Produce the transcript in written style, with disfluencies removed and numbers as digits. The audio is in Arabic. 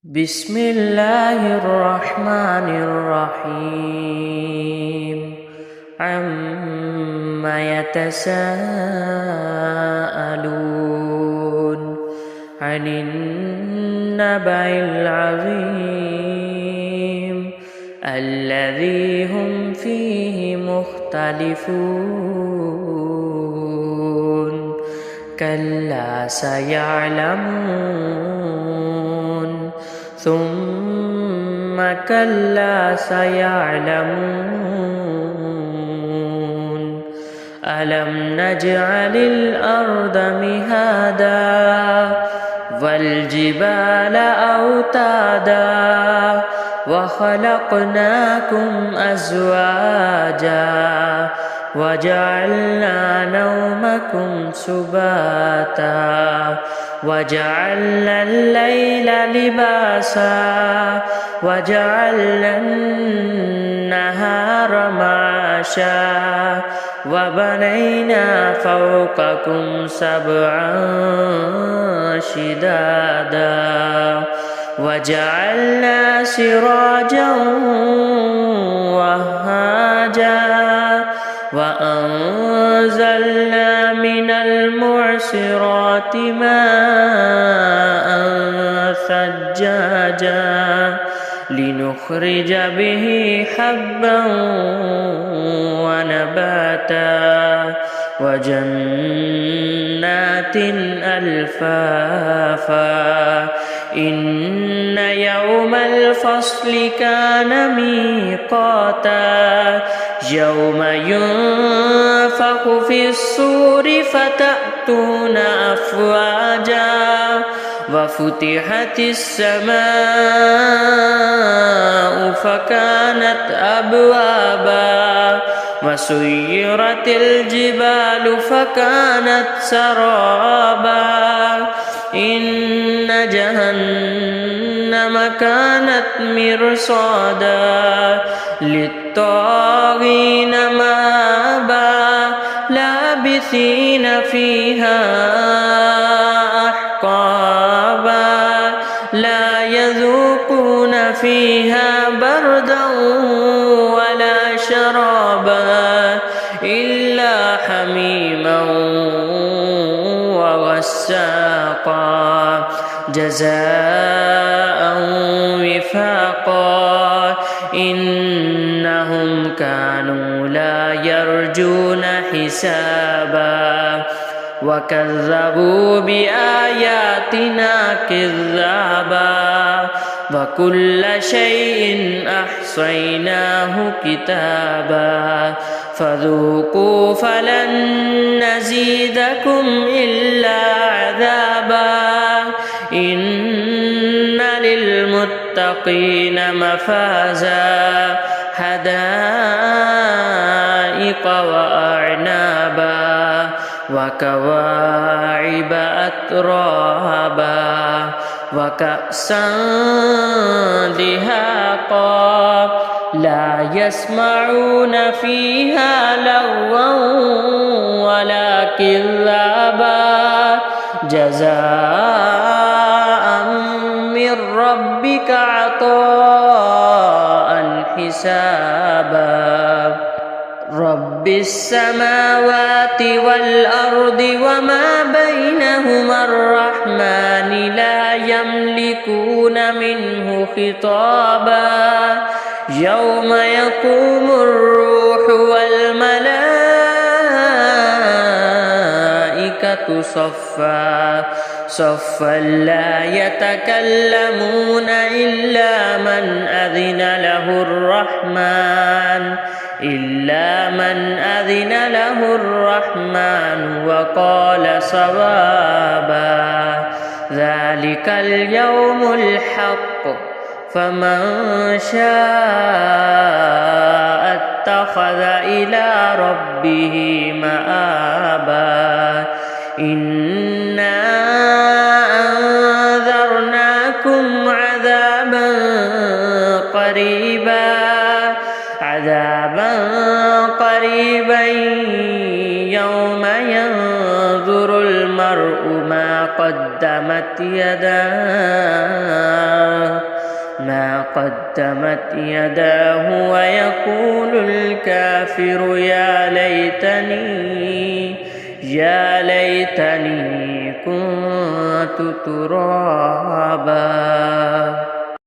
بسم الله الرحمن الرحيم عما يتساءلون عن النبأ العظيم الذي هم فيه مختلفون كلا سيعلمون ثم كلا سيعلمون ألم نجعل الأرض مهادا والجبال أوتادا وخلقناكم أزواجا وجعلنا نومكم سباتا وجعلنا الليل لباسا وجعلنا النهار معاشا وبنينا فوقكم سبعا شدادا وجعلنا سراجا وهاجا وأنزلنا من المعصرات ماء ثجاجا لنخرج به حبا ونباتا وجنات ألفافا إن يوم الفصل كان ميقاتا يوم ينفخ في الصور فتأتون أفواجا وفتحت السماء فكانت أبوابا وسيرت الجبال فكانت سرابا إن جهنم كانت مرصادا للطاغين مآبا لابثين فيها أحقابا لا يذوقون فيها بردا ولا شرابا إلا حميما وغساقا جزاء وفاقا إنهم كانوا لا يرجون حسابا وكذبوا بآياتنا كذابا وكل شيء أحصيناه كتابا فذوقوا فلن نزيدكم إلا عذابا إن للمتقين مفازا حدائق وأعنابا وكواعب أترابا وكأسا دهاقا لا يسمعون فيها لغوا ولا كذابا جزاء من ربك عطاء حسابا رب السماوات والأرض وما بينهما الرحمن لا يملكون منه خطابا يوم يقوم الروح والملائكة صفا لا يتكلمون إلا من أذن له الرحمن وقال صوابا ذلك اليوم الحق فمن شاء اتخذ إلى ربه مآبا إنا أنذرناكم عذابا قريبا يوم ينظر المرء ما قدمت يداه قدمت يداه ويقول الكافر يا ليتني كنت ترابا.